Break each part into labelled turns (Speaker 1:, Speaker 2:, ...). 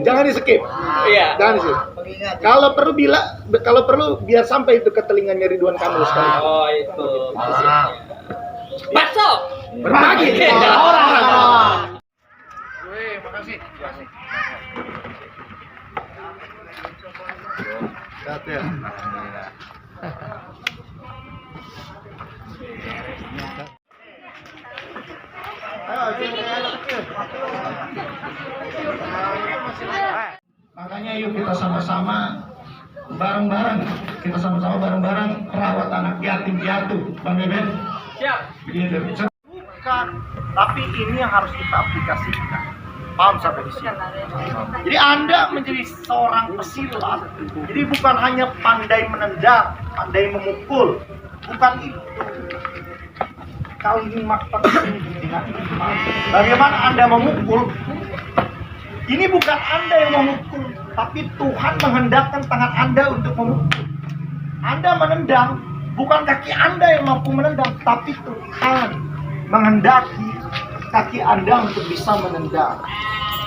Speaker 1: Jangan di skip.
Speaker 2: Iya.
Speaker 1: Jangan di skip. Kalau perlu biar sampai itu ke telinganya Ridwan Kamil sekali.
Speaker 2: Oh itu. Bakso.
Speaker 1: Berbagi orang. Wih, makasih. Sehat ya. Makanya yuk kita sama-sama bareng-bareng rawat anak yatim piatu, Bang Beben.
Speaker 2: Siap.
Speaker 1: Bukan, tapi ini yang harus kita aplikasikan. Paham sampai di sini? Jadi Anda menjadi seorang pesilat. Jadi bukan hanya pandai menendang, pandai memukul, bukan itu. Kalimat penting dengan iman. Bagaimana Anda memukul? Ini bukan Anda yang memukul, tapi Tuhan menghendakkan tangan Anda untuk memukul. Anda menendang, bukan kaki Anda yang mampu menendang, tapi Tuhan menghendaki kaki Anda untuk bisa menendang.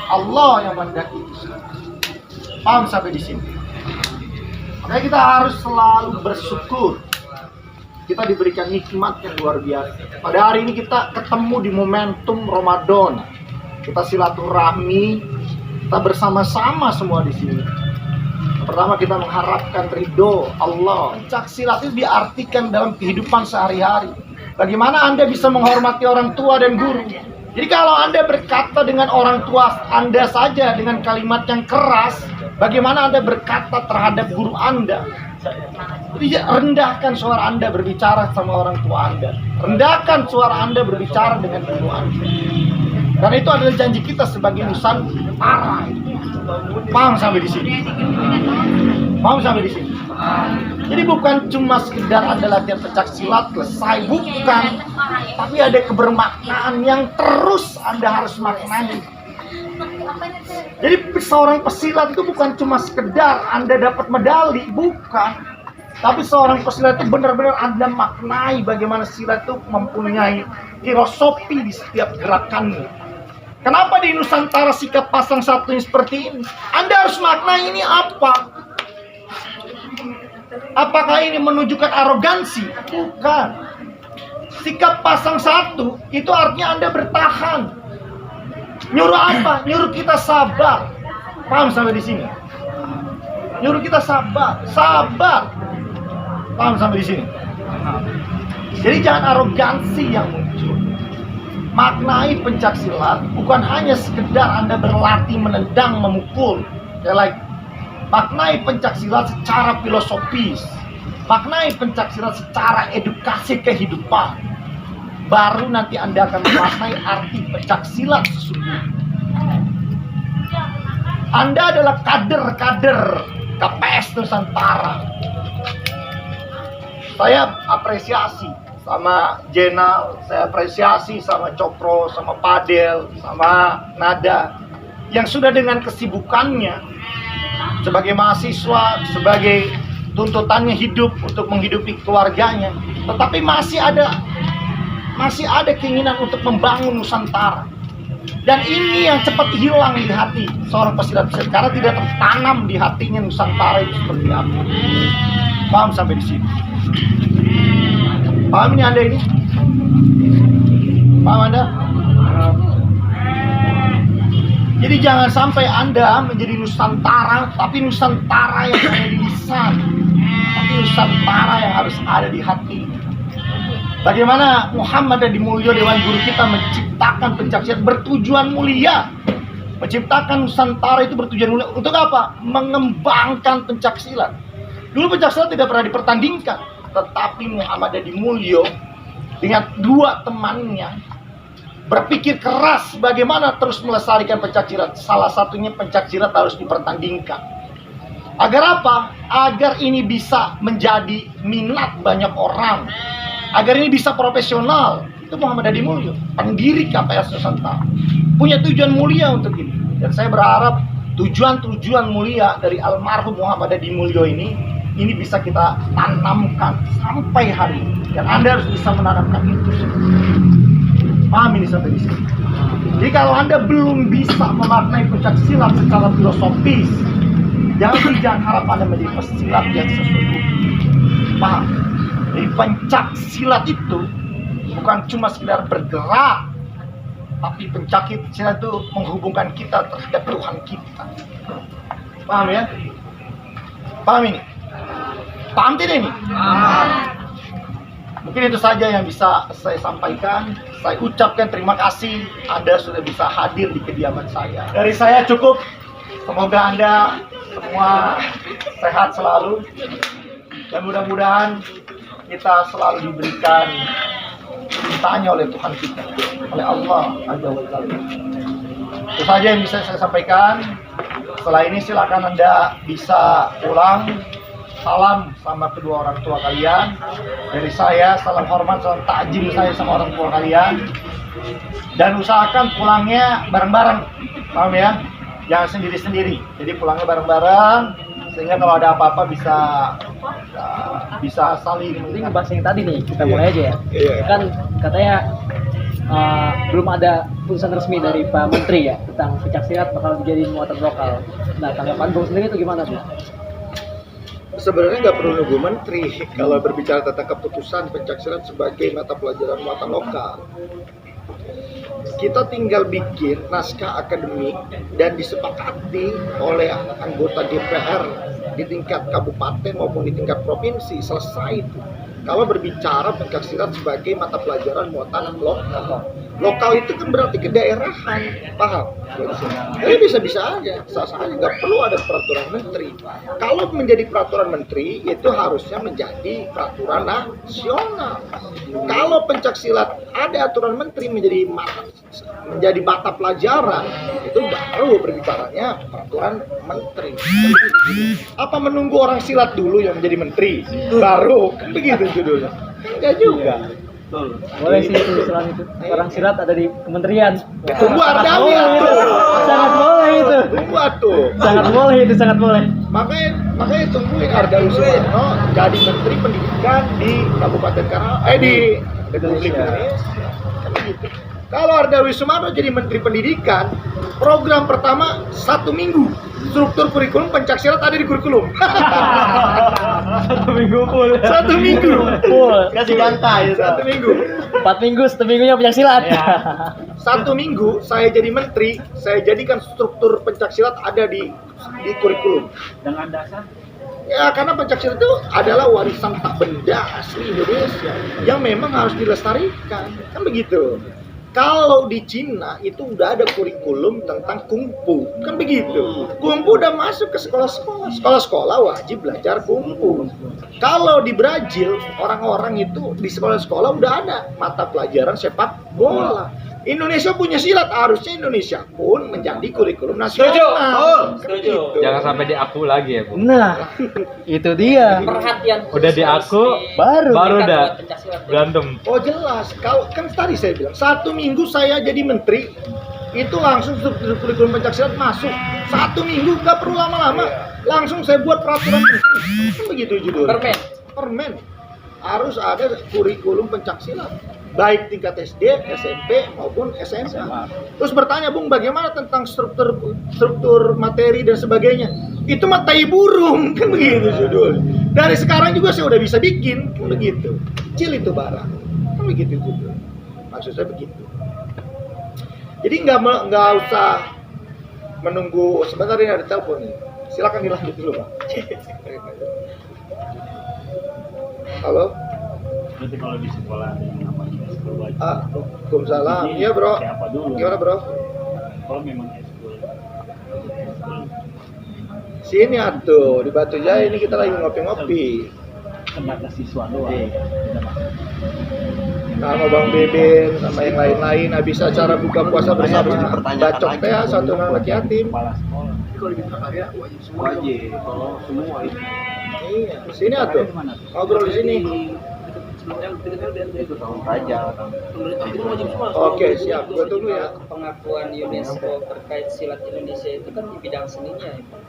Speaker 1: Allah yang menghendaki itu. Paham sampai di sini? Makanya kita harus selalu bersyukur. Kita diberikan nikmat yang luar biasa. Pada hari ini kita ketemu di momentum Ramadan. Kita silaturahmi, kita bersama-sama semua di sini. Pertama kita mengharapkan ridho Allah. Pencak silat itu diartikan dalam kehidupan sehari-hari. Bagaimana Anda bisa menghormati orang tua dan guru? Jadi kalau Anda berkata dengan orang tua Anda saja dengan kalimat yang keras, bagaimana Anda berkata terhadap guru Anda? Jadi rendahkan suara Anda berbicara sama orang tua Anda. Rendahkan suara Anda berbicara dengan guru Anda. Karena itu adalah janji kita sebagai Nusantara. Paham sampai di sini? Paham sampai di sini? Jadi bukan cuma sekedar Anda latihan pencak silat selesai, bukan. Tapi ada kebermaknaan yang terus Anda harus maknai. Jadi seorang pesilat itu bukan cuma sekedar Anda dapat medali, bukan. Tapi seorang pesilat itu benar-benar Anda maknai bagaimana silat itu mempunyai filosofi di setiap gerakannya. Kenapa di Nusantara sikap pasang satunya seperti ini? Anda harus maknai ini apa? Apakah ini menunjukkan arogansi? Bukan. Sikap pasang satu itu artinya Anda bertahan. Nyuruh apa? Nyuruh kita sabar. Paham sampai di sini? Nyuruh kita sabar, sabar. Paham sampai di sini? Jadi jangan arogansi yang muncul. Maknai pencak silat bukan hanya sekedar Anda berlatih menendang, memukul. Maknai pencak silat secara filosofis. Maknai pencak silat secara edukasi kehidupan. Baru nanti Anda akan memaknai arti pencak silat sesungguhnya. Anda adalah kader-kader KPS Nusantara. Saya apresiasi sama Jenal, saya apresiasi sama Cokro, sama Padel, sama Nada yang sudah dengan kesibukannya sebagai mahasiswa, sebagai tuntutannya hidup untuk menghidupi keluarganya, tetapi masih ada keinginan untuk membangun Nusantara. Dan ini yang cepat hilang di hati seorang pesilat karena tidak tertanam di hatinya Nusantara itu seperti apa. Paham sampai di sini? Paham ini Anda ini? Paham Anda? Jadi jangan sampai Anda menjadi Nusantara, tapi Nusantara yang ada di lisan, tapi Nusantara yang harus ada di hati. Bagaimana Muhammad Adimulyo Dewan Guru kita menciptakan pencak silat bertujuan mulia. Menciptakan Nusantara itu bertujuan mulia. Untuk apa? Mengembangkan pencak silat. Dulu pencak silat tidak pernah dipertandingkan, tetapi Muhammad Adimulyo dengan dua temannya berpikir keras bagaimana terus melestarikan pencak silat. Salah satunya pencak silat harus dipertandingkan. Agar apa? Agar ini bisa menjadi minat banyak orang. Agar ini bisa profesional. Itu Muhammad Adimulyo, pendiri KPS Nusantara, punya tujuan mulia untuk ini. Dan saya berharap tujuan-tujuan mulia dari almarhum Muhammad Adimulyo ini bisa kita tanamkan sampai hari ini. Dan Anda harus bisa menanamkan itu. Paham ini sampai di sini. Jadi kalau Anda belum bisa memaknai pencak silat secara filosofis, jangan harap Anda menjadi pesilat yang sesungguhnya. Paham? Jadi pencak silat itu bukan cuma sekedar bergerak, tapi pencak silat itu menghubungkan kita terhadap Tuhan kita. Paham ya? Paham ini? Paham tidak ini? Mungkin itu saja yang bisa saya sampaikan. Saya ucapkan terima kasih Anda sudah bisa hadir di kediaman saya. Dari saya cukup. Semoga Anda semua sehat selalu. Dan mudah-mudahan kita selalu diberikan cintanya oleh Tuhan kita, oleh Allah Azza wa Jalla. Itu saja yang bisa saya sampaikan. Setelah ini silakan Anda bisa pulang. Salam sama kedua orang tua kalian. Dari saya, salam hormat, salam takjim saya sama orang tua kalian. Dan usahakan pulangnya bareng-bareng. Paham ya? Jangan sendiri-sendiri. Jadi pulangnya bareng-bareng. Sehingga kalau ada apa-apa bisa saling.
Speaker 2: Ini ngebahas yang tadi nih, kita mulai aja ya. Kan katanya belum ada putusan resmi dari Pak Menteri ya tentang pencaksilat bakal dijadiin muatan lokal. Nah, tanggapan Bung sendiri itu gimana, Bu?
Speaker 3: Sebenarnya nggak perlu nunggu menteri kalau berbicara tentang keputusan pencaksilat sebagai mata pelajaran muatan lokal. Kita tinggal bikin naskah akademik dan disepakati oleh anggota DPR di tingkat kabupaten maupun di tingkat provinsi, selesai itu. Kalau berbicara pencaksilat sebagai mata pelajaran muatan lokal. Lokal itu kan berarti kedaerahan, paham? Jadi bisa-bisa aja, sah-sah aja, nggak perlu ada peraturan menteri. Kalau menjadi peraturan menteri, itu harusnya menjadi peraturan nasional. Kalau pencaksilat ada aturan menteri menjadi mata pelajaran, itu baru berbicaranya peraturan menteri. Apa menunggu orang silat dulu yang menjadi menteri, baru kan begitu judulnya? Enggak juga.
Speaker 2: Boleh sih itu istilah itu. Orang silat ada di kementerian.
Speaker 3: Tunggu Ardawi tuh.
Speaker 2: Sangat boleh itu.
Speaker 3: Tunggu tuh.
Speaker 2: Sangat boleh itu, sangat boleh.
Speaker 3: Makanya tungguin Ardawi Sumarno jadi menteri pendidikan di Kabupaten di Republik Indonesia. Kan begitu. Kalau Ardawi Sumarno jadi menteri pendidikan, program pertama 1 minggu struktur kurikulum pencaksilat ada di kurikulum.
Speaker 2: 1 minggu full.
Speaker 3: 1 minggu
Speaker 2: Full.
Speaker 1: Kasih gantai.
Speaker 3: 1 minggu.
Speaker 2: 4 minggu, 1 minggunya pencaksilat.
Speaker 3: 1 minggu saya jadi menteri, saya jadikan struktur pencaksilat ada di kurikulum.
Speaker 2: Dengan dasar
Speaker 3: Ya karena pencaksilat itu adalah warisan tak benda asli Indonesia yang memang harus dilestarikan, kan begitu. Kalau di Cina itu udah ada kurikulum tentang kungfu, kan begitu. Kungfu udah masuk ke sekolah-sekolah. Sekolah-sekolah wajib belajar kungfu. Kalau di Brazil, orang-orang itu di sekolah-sekolah udah ada mata pelajaran sepak bola. Indonesia punya silat, harusnya Indonesia pun menjadi kurikulum nasional.
Speaker 4: Setuju. Jangan sampai diaku lagi ya, Bu.
Speaker 2: Nah, itu dia.
Speaker 5: Perhatian
Speaker 4: Udah diaku baru dah berantem.
Speaker 3: Oh jelas, kalau kan tadi saya bilang 1 minggu saya jadi menteri itu langsung kurikulum pencaksilat masuk. 1 minggu nggak perlu lama-lama, langsung saya buat peraturan menteri. Kan begitu judulnya. Permen. Harus ada kurikulum pencaksilat, baik tingkat SD, SMP maupun SMA. Terus bertanya, Bung, bagaimana tentang struktur materi dan sebagainya? Itu mah tai burung, kan begitu judul. Dari sekarang juga saya udah bisa bikin, kan begitu. Kecil itu barang, kan begitu judul. Maksud saya begitu. Jadi nggak usah menunggu. Sebentar, ini ada telepon nih. Silakan dilanjut dulu, Pak. Halo.
Speaker 6: Berarti kalau di sekolah yang namanya eskul wajib.
Speaker 3: Waalaikumsalam. Iya, Bro.
Speaker 6: Siapa dulu?
Speaker 3: Gimana, Bro?
Speaker 6: Kalau memang eskul.
Speaker 3: Sini atuh, di Batu Jaya ini kita lagi ngopi-ngopi.
Speaker 6: Sebatas siswa doang.
Speaker 3: Sama Bang Beben, sama yang lain-lain. Habis acara buka puasa bersama bacok teh satu anak yatim.
Speaker 6: Kepala sekolah.
Speaker 3: Kalau di karya wajib semua.
Speaker 6: Wajib. Kalau semua itu.
Speaker 3: Iya, sini atuh. Ngobrol di sini.
Speaker 6: Itu tahun raja.
Speaker 3: Oke, siap. Gua tunggu ya.
Speaker 5: Pengakuan UNESCO terkait silat Indonesia itu kan di bidang seninya ya, Pak.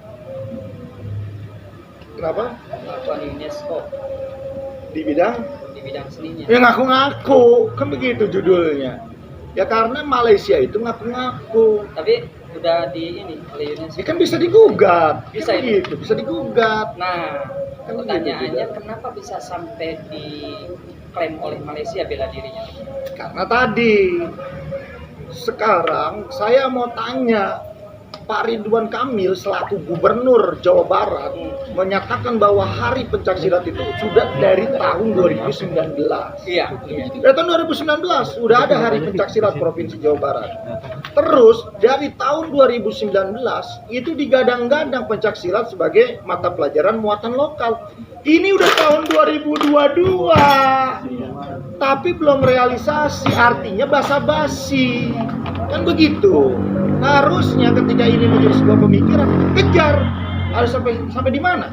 Speaker 3: Kenapa?
Speaker 5: Pengakuan UNESCO
Speaker 3: Di bidang?
Speaker 5: di bidang seninya.
Speaker 3: Ya ngaku-ngaku, kan begitu judulnya. Ya karena Malaysia itu ngaku-ngaku.
Speaker 5: Tapi udah di ini oleh UNESCO.
Speaker 3: Ya kan bisa digugat.
Speaker 5: Bisa
Speaker 3: Kan
Speaker 5: ya?
Speaker 3: gitu, bisa digugat.
Speaker 5: Nah,
Speaker 3: Kan
Speaker 5: pertanyaannya
Speaker 3: begitu
Speaker 5: kenapa bisa sampai diklaim oleh Malaysia bela dirinya?
Speaker 3: Karena tadi sekarang saya mau tanya, Pak Ridwan Kamil selaku Gubernur Jawa Barat menyatakan bahwa Hari Pencaksilat itu sudah dari tahun 2019.
Speaker 5: Iya.
Speaker 3: Dari tahun 2019 sudah ada Hari Pencaksilat Provinsi Jawa Barat. Terus dari tahun 2019 itu digadang-gadang pencaksilat sebagai mata pelajaran muatan lokal. Ini udah tahun 2022. Tapi belum realisasi, artinya basa-basi. Kan begitu. Harusnya ketika ini menjadi sebuah pemikiran, kejar. Harus sampai di mana?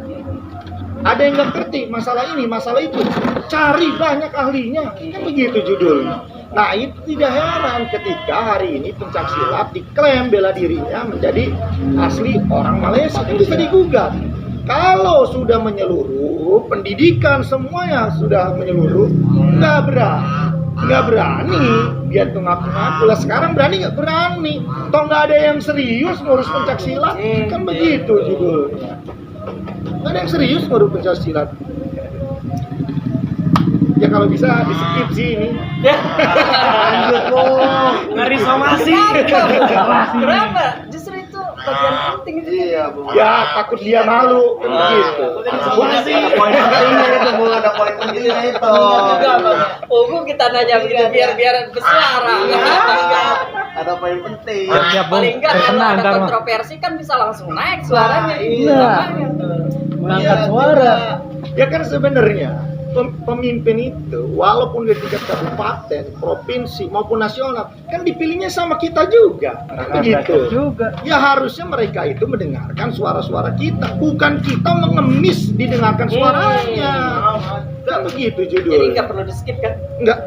Speaker 3: Ada yang nggak ngerti masalah ini, masalah itu. Cari banyak ahlinya. Kan begitu judulnya. Nah, itu tidak heran ketika hari ini pencaksilat diklaim bela dirinya menjadi asli orang Malaysia. Itu bisa digugat. Kalau sudah menyeluruh, pendidikan semuanya sudah menyeluruh, nggak berani, biar tuh ngaku-ngaku lah. Sekarang berani nggak berani, toh nggak ada yang serius ngurus pencaksilat, kan begitu judulnya. Nggak ada yang serius ngurus pencaksilat. Ya kalau bisa di skip sih ini.
Speaker 1: Ngeri somasi.
Speaker 5: Kenapa? Justru itu bagian penting itu.
Speaker 1: Iya, Bu.
Speaker 3: Ya takut dia malu, kan begitu.
Speaker 1: Somasi. Ada poin pentingnya itu, Bu. Ada poin pentingnya itu.
Speaker 5: Juga, Bang. Umum kita nanya begitu biar bersuara.
Speaker 1: Ada poin penting.
Speaker 5: Paling enggak kalau ada kontroversi kan bisa langsung naik suaranya.
Speaker 2: Iya. Mengangkat suara.
Speaker 3: Ya kan sebenarnya pemimpin itu walaupun di tingkat kabupaten, provinsi maupun nasional kan dipilihnya sama kita juga. Kan begitu.
Speaker 2: Juga.
Speaker 3: Ya harusnya mereka itu mendengarkan suara-suara kita, bukan kita mengemis didengarkan suaranya. Enggak begitu judul.
Speaker 5: Jadi nggak perlu di skip kan?
Speaker 3: Enggak,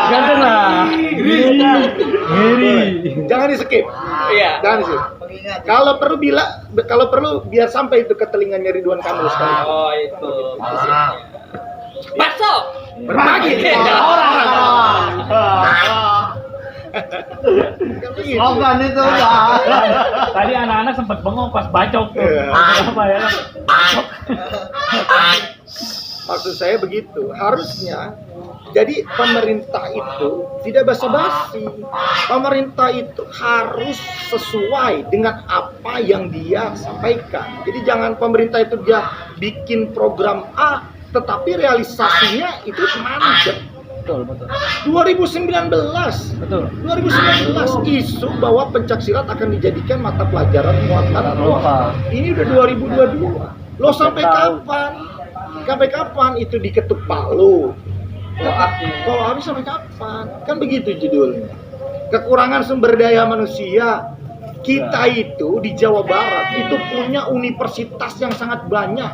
Speaker 2: Ganteng lah.
Speaker 3: jangan di skip.
Speaker 5: Iya.
Speaker 3: Jangan di skip. Kalau perlu biar sampai itu ke telinganya Ridwan Kamil sekali.
Speaker 5: Oh itu. Bakso.
Speaker 3: Berbagi orang.
Speaker 1: Slogan itu udah.
Speaker 6: Tadi anak-anak sempat bengong pas bacok tuh.
Speaker 3: Iya.
Speaker 6: Apa ya?
Speaker 3: Maksud saya begitu. Harusnya jadi pemerintah itu tidak basa-basi. Pemerintah itu harus sesuai dengan apa yang dia sampaikan. Jadi jangan pemerintah itu dia bikin program A, tetapi realisasinya itu mandek.
Speaker 2: Betul, betul.
Speaker 3: 2019
Speaker 2: Betul.
Speaker 3: 2019 isu bahwa pencaksilat akan dijadikan mata pelajaran muatan lokal. Ini udah 2022. Lo sampai kapan? Sampai kapan itu diketuk palu? Kalau habis sampai kapan? Kan begitu judulnya. Kekurangan sumber daya manusia. Kita itu di Jawa Barat itu punya universitas yang sangat banyak.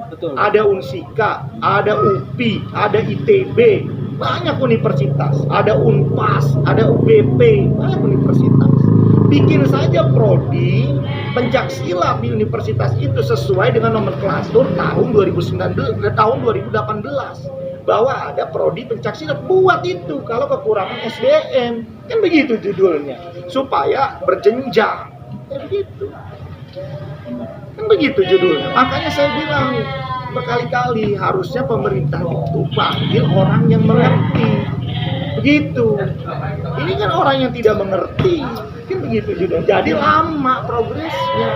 Speaker 2: Betul.
Speaker 3: Ada Unsika, ada UPI, ada ITB, banyak universitas. Ada Unpas, ada UBP, banyak universitas. Bikin saja prodi pencaksilat di universitas itu sesuai dengan nomenklatur tahun 2019 tahun 2018 bahwa ada prodi pencaksilat. Buat itu kalau kekurangan SDM, kan begitu judulnya, supaya berjenjang. Kan begitu. Kan begitu judulnya. Makanya saya bilang berkali-kali harusnya pemerintah itu panggil orang yang mengerti. Begitu. Ini kan orang yang tidak mengerti. Kan begitu judulnya. Jadi lama progresnya.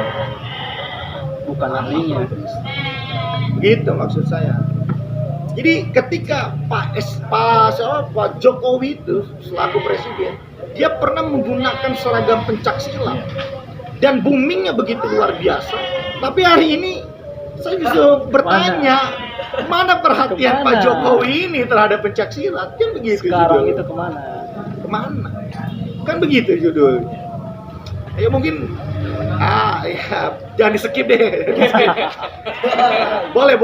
Speaker 2: Bukan ahlinya.
Speaker 3: Gitu maksud saya. Jadi ketika Pak Jokowi itu selaku presiden, dia pernah menggunakan seragam pencaksilat dan boomingnya begitu luar biasa. Tapi hari ini saya bisa bertanya, mana perhatian Pak Jokowi ini terhadap pencaksilat? Kan begitu.
Speaker 2: Sekarang
Speaker 3: judul.
Speaker 2: itu kemana?
Speaker 3: Kemana? Kan begitu judulnya. Ya mungkin ya jangan di skip deh. boleh.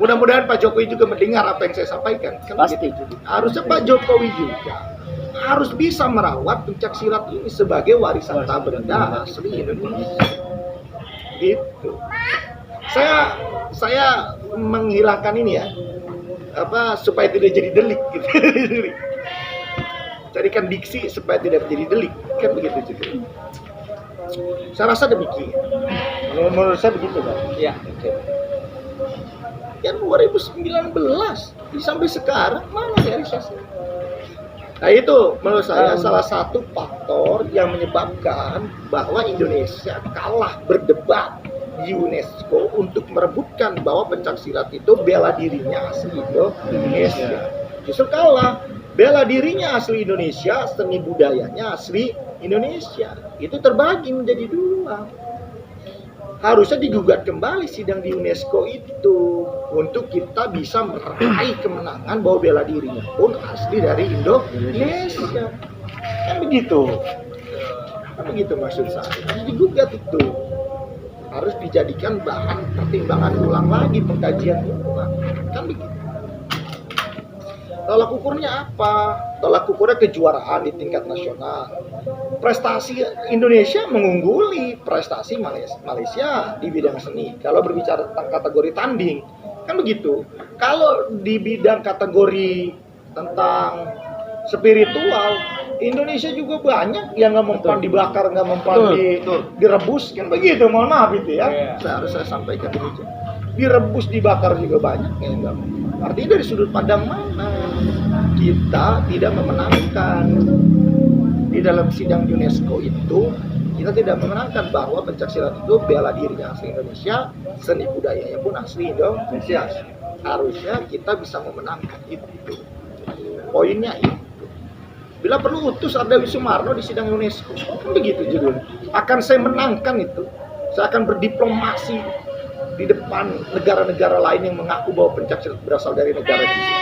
Speaker 3: Mudah-mudahan Pak Jokowi juga mendengar apa yang saya sampaikan. Kan
Speaker 2: Pasti.
Speaker 3: begitu. Harusnya Pak Jokowi juga harus bisa merawat pencaksilat ini sebagai warisan tak benda asli Indonesia. Gitu. Saya menghilangkan ini ya, supaya tidak jadi delik gitu. pendidikan diksi supaya tidak menjadi delik, kan begitu juga. Saya rasa demikian. Menurut saya begitu, Pak.
Speaker 5: Iya.
Speaker 3: Yang 2019 sampai sekarang mana realisasi? Nah itu menurut saya salah satu faktor yang menyebabkan bahwa Indonesia kalah berdebat di UNESCO untuk merebutkan bahwa pencaksilat itu bela dirinya asli Indonesia. Justru kalah, bela dirinya asli Indonesia, seni budayanya asli Indonesia. Itu terbagi menjadi dua. Harusnya digugat kembali sidang di UNESCO itu untuk kita bisa meraih kemenangan bahwa bela dirinya pun asli dari Indonesia. Kan begitu. Kan begitu maksud saya. Harus digugat itu. Harus dijadikan bahan pertimbangan ulang lagi, pengkajian ulang. Kan begitu. Tolak ukurnya apa? Tolak ukurnya kejuaraan di tingkat nasional. Prestasi Indonesia mengungguli prestasi Malaysia di bidang seni. Kalau berbicara tentang kategori tanding, kan begitu. Kalau di bidang kategori tentang spiritual, Indonesia juga banyak yang nggak mempan dibakar, nggak mempan direbus, kan begitu. Mohon maaf itu ya. Saya sampaikan demikian. Direbus, dibakar juga banyak yang nggak. Artinya dari sudut pandang mana kita tidak memenangkan di dalam sidang UNESCO itu, kita tidak memenangkan bahwa pencaksilat itu bela dirinya asli Indonesia, seni budayanya pun asli Indonesia. Harusnya kita bisa memenangkan itu. Poinnya itu. Bila perlu utus Ardawi Sumarno di sidang UNESCO, kan begitu judulnya. Akan saya menangkan itu. Saya akan berdiplomasi di depan negara-negara lain yang mengaku bahwa pencaksilat berasal dari negara kita.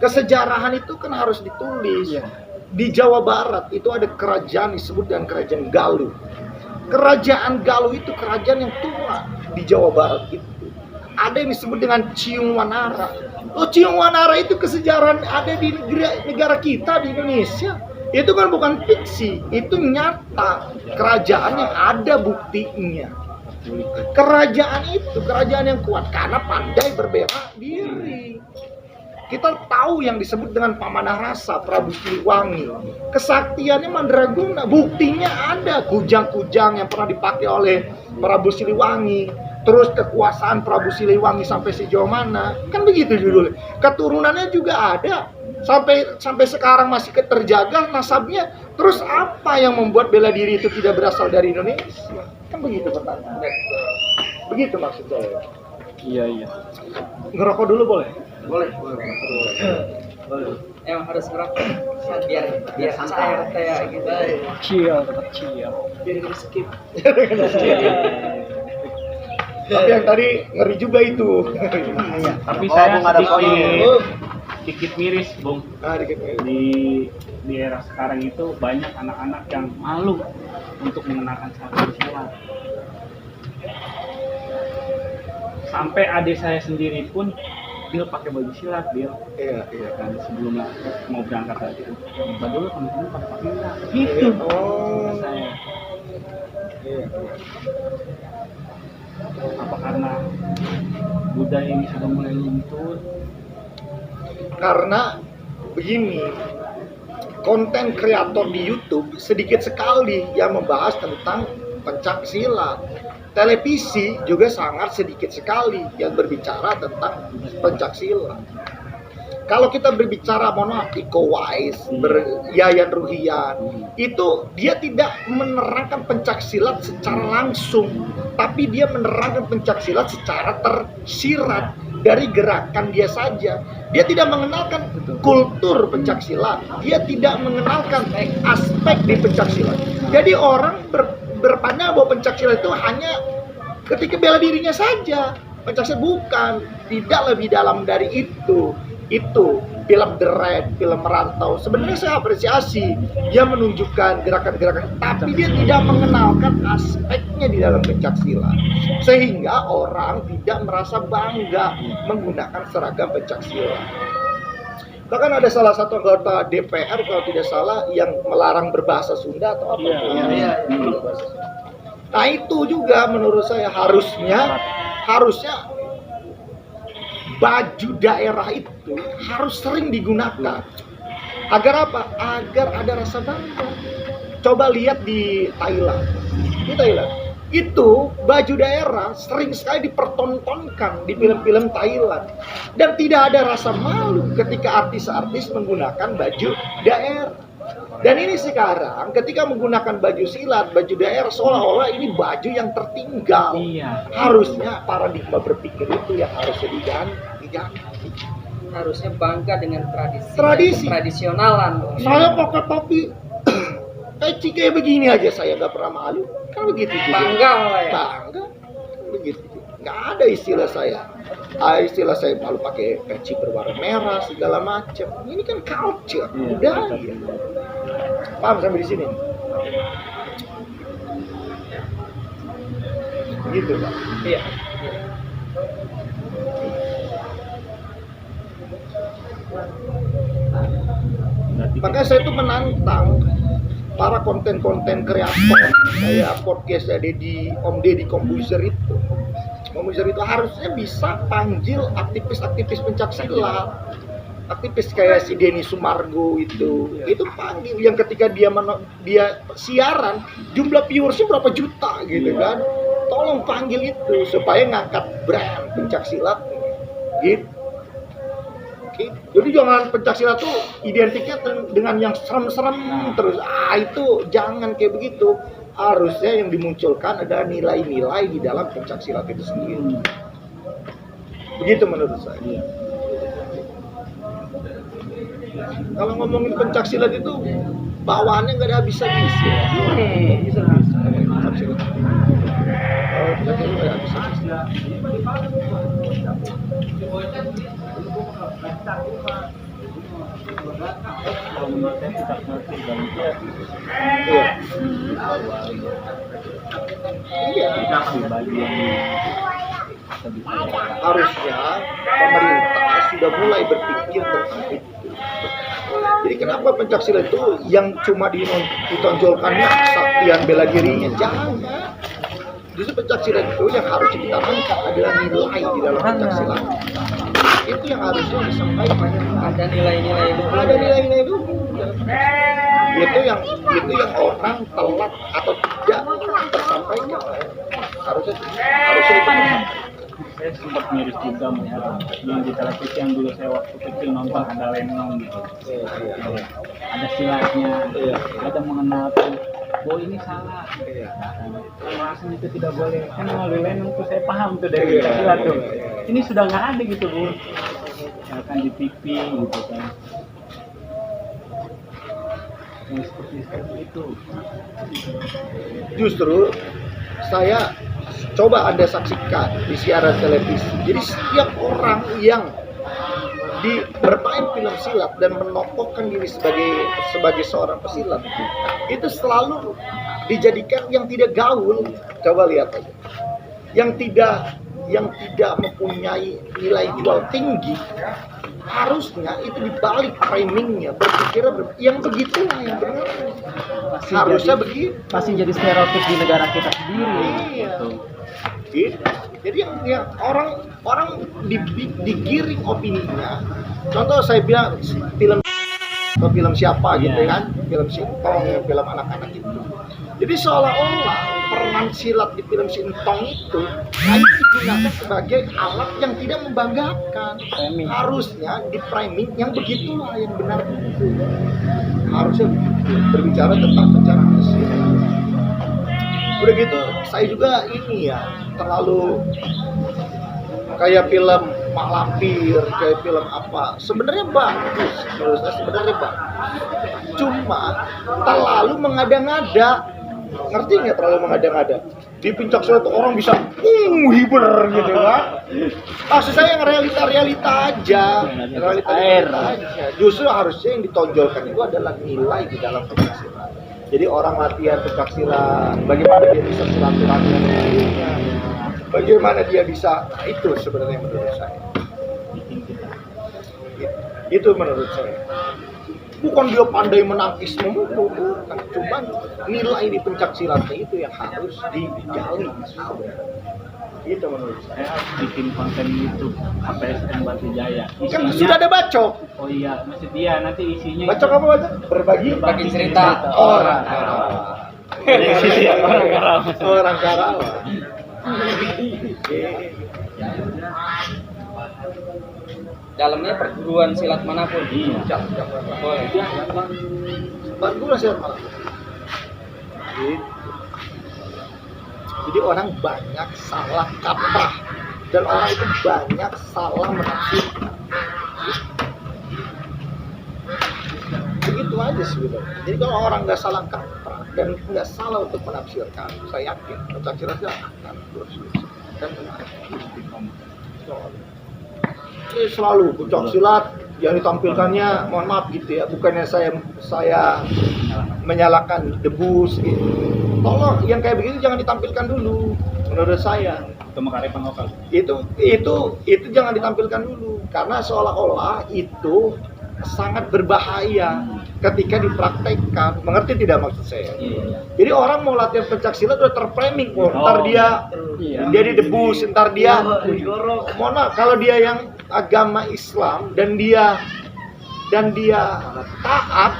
Speaker 3: Kesejarahan itu kan harus ditulis. Di Jawa Barat itu ada kerajaan disebut dengan Kerajaan Galuh. Kerajaan Galuh itu kerajaan yang tua di Jawa Barat itu. Ada yang disebut dengan Ciung Wanara. Ciung Wanara itu kesejarahan ada di negara kita di Indonesia. Itu kan bukan fiksi, itu nyata. Kerajaan yang ada buktinya. Kerajaan itu kerajaan yang kuat karena pandai berbela diri. Kita tahu yang disebut dengan Pamanah Rasa, Prabu Siliwangi. Kesaktiannya mandraguna, buktinya ada. Kujang-kujang yang pernah dipakai oleh Prabu Siliwangi. Terus kekuasaan Prabu Siliwangi sampai sejauh mana. Kan begitu judulnya. Keturunannya juga ada. Sampai sekarang masih terjaga nasabnya. Terus apa yang membuat bela diri itu tidak berasal dari Indonesia? Kan begitu pertanyaan. Begitu maksud saya.
Speaker 4: Iya.
Speaker 3: Ngerokok dulu boleh?
Speaker 5: Boleh. Emang harus ngerokok biar cair kayak gitu.
Speaker 2: Tetap chill.
Speaker 5: Biar di skip.
Speaker 3: Tapi yang tadi ngeri juga itu.
Speaker 4: Tapi saya sedikit miris, Bung.
Speaker 3: Dikit.
Speaker 6: Di era sekarang itu banyak anak-anak yang malu untuk mengenakan sarung silat. Sampai adik saya sendiri pun dia pakai baju silat, dia kan sebelum mau berangkat tadi. Dulu teman-teman pada pakai enggak gitu. Kata saya. Apa karena budaya ini sudah mulai luntur?
Speaker 3: Karena begini, konten kreator di YouTube sedikit sekali yang membahas tentang pencaksilat. Televisi juga sangat sedikit sekali yang berbicara tentang pencaksilat. Kalau kita berbicara, mohon maaf, Iko Uwais, Yayan Ruhian, itu dia tidak menerangkan pencaksilat secara langsung, tapi dia menerangkan pencaksilat secara tersirat dari gerakan dia saja. Dia tidak mengenalkan kultur pencaksilat, dia tidak mengenalkan aspek di pencaksilat. Jadi orang berpandang bahwa pencaksilat itu hanya ketika bela dirinya saja. Pencaksilat bukan, tidak lebih dalam dari itu. Itu film The Red, film Merantau. Sebenarnya saya apresiasi dia menunjukkan gerakan-gerakan, tapi dia tidak mengenalkan aspeknya di dalam pencaksilat, sehingga orang tidak merasa bangga menggunakan seragam pencaksilat. Bahkan ada salah satu anggota DPR kalau tidak salah yang melarang berbahasa Sunda atau apa? Nah itu juga menurut saya harusnya baju daerah itu harus sering digunakan. Agar apa? Agar ada rasa bangga. Coba lihat di Thailand. Di Thailand itu baju daerah sering sekali dipertontonkan di film-film Thailand, dan tidak ada rasa malu ketika artis-artis menggunakan baju daerah. Dan ini sekarang ketika menggunakan baju silat, baju daerah, seolah-olah ini baju yang tertinggal.
Speaker 6: Iya.
Speaker 3: Harusnya paradigma berpikir itu yang harusnya diganti.
Speaker 5: Harusnya bangga dengan tradisi.
Speaker 3: Tradisi.
Speaker 5: Tradisionalan.
Speaker 3: Saya pakai topi kayak begini aja saya nggak pernah malu, kan begitu juga.
Speaker 5: Bangga malah ya.
Speaker 3: Bangga, begitu. Nggak ada istilah saya. Istilah saya malu pakai peci berwarna merah segala macam. Ini kan culture, budaya. Paham sampai di sini? Gitu Pak.
Speaker 5: Iya.
Speaker 3: Makanya saya tuh menantang para konten-konten kreator kayak podcast Om Deddy Komposer itu. Komposer itu harusnya bisa panggil aktivis-aktivis pencaksilat, aktivis kayak si Denny Sumargo itu panggil, yang ketika dia siaran jumlah viewersnya berapa juta gitu kan. Tolong panggil itu supaya ngangkat brand pencaksilat gitu. Jadi jangan pencaksilat tuh identiknya dengan yang serem-serem terus. Itu jangan kayak begitu. Harusnya yang dimunculkan adalah nilai-nilai di dalam pencaksilat itu sendiri. Begitu menurut saya. Kalau ngomongin pencaksilat itu bawaannya nggak ada habis-habis ya. Pencaksilat. Oh, pencaksilat nggak ada habis-habis.
Speaker 6: Kalau menurut saya kita ngerti dan
Speaker 3: Iya.
Speaker 6: pribadi yang
Speaker 3: Harusnya pemerintah sudah mulai berpikir tentang itu. Jadi kenapa pencaksilat itu yang cuma ditonjolkannya kesaktian bela dirinya? Jangan. Justru pencaksilat itu yang harus ditanamkan adalah nilai di dalam pencaksilat. Itu yang harusnya disampaikan.
Speaker 5: Ada nilai-nilai itu.
Speaker 3: Ada nilai-nilai itu. Itu yang orang telat atau tidak tersampaikan. Harusnya itu.
Speaker 6: saya sempat miris juga melihat yang di televisi yang dulu saya waktu kecil nonton, ada lenong gitu. Ada silatnya, ada mengenalkan bahwa ini salah. Rasanya itu tidak boleh. Kan melalui lenong tuh saya paham tuh dari silat tuh. Ini sudah nggak ada gitu Bu. Misalkan di TV gitu kan. Yang seperti itu.
Speaker 3: Justru saya coba Anda saksikan di siaran televisi. Jadi setiap orang yang bermain film silat dan menokohkan diri sebagai seorang pesilat itu selalu dijadikan yang tidak gaul. Coba lihat aja. Yang tidak mempunyai nilai jual tinggi, harusnya itu dibalik framingnya, berpikir yang begitulah yang benar. Harusnya begitu.
Speaker 2: Masih jadi stereotip di negara kita sendiri.
Speaker 3: Iya. Gitu. Jadi yang orang digiring opininya. Contoh saya bilang film siapa gitu kan, film Sintong, film anak-anak itu. Jadi seolah-olah peran silat di film Sintong itu hanya digunakan sebagai alat yang tidak membanggakan. Harusnya di framing yang begitulah yang benar itu. Harusnya berbicara tentang pencarian silat. Udah gitu, saya juga ini ya terlalu kayak film Mak Lampir, kayak film apa. Sebenarnya bagus, menurut saya sebenarnya bagus. Cuma terlalu mengada-ngada. Ngerti nggak terlalu mengada-ngada? Di pencaksilat orang bisa hiber gitu kan. Maksud saya yang realita aja. Realita aja. Justru harusnya yang ditonjolkan itu adalah nilai di dalam pencaksilat. Jadi orang latihan pencaksilat, bagaimana dia bisa silaturahmi dengan dirinya, bagaimana dia bisa, itu sebenarnya menurut saya. Itu menurut saya. Bukan dia pandai menangkis memukul, bukan. Cuman nilai di pencak silatnya itu yang harus digali. Gitu menurut saya.
Speaker 6: Saya harus bikin konten YouTube HPSM Batu Jaya.
Speaker 3: Kan sudah ada bacok.
Speaker 6: Oh iya, maksud dia nanti isinya
Speaker 3: Bacok apa bacok? Berbagi
Speaker 5: cerita.
Speaker 3: orang Karawang. Orang Karawang.
Speaker 5: Dalamnya perguruan silat manapun.
Speaker 6: Iya.
Speaker 5: Boleh.
Speaker 3: Bagus ya malah. Jadi orang banyak salah kaprah dan orang itu banyak salah menafsirkan. Begitu aja sebenarnya. Jadi kalau orang nggak salah kaprah dan nggak salah untuk menafsirkan, saya yakin pencak silatnya akan bersulit dan benar. Ini selalu pencak silat yang ditampilkannya, mohon maaf gitu ya, bukannya saya menyalahkan debus gitu. Tolong yang kayak begitu jangan ditampilkan dulu menurut saya.
Speaker 6: Itu kearifan lokal.
Speaker 3: Itu jangan ditampilkan dulu karena seolah-olah itu sangat berbahaya ketika dipraktekkan. Mengerti tidak maksud saya? Jadi orang mau latihan pencak silat udah terframing, ntar dia jadi debus, ntar dia mohon maaf, kalau dia yang agama Islam dan dia taat,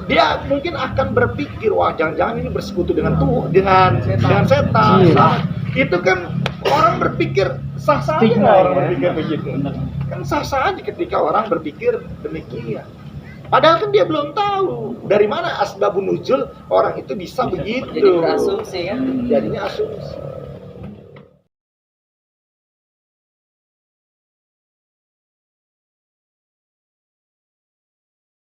Speaker 3: dia mungkin akan berpikir, wah jangan-jangan ini bersekutu dengan setan. Itu kan orang berpikir sah-sah aja nggak orang berpikir begitu. Kan sah-sah aja ketika orang berpikir demikian. Padahal kan dia belum tahu dari mana asbabun nuzul orang itu bisa begitu.
Speaker 5: Jadi berasumsi kan.
Speaker 3: Jadinya asumsi.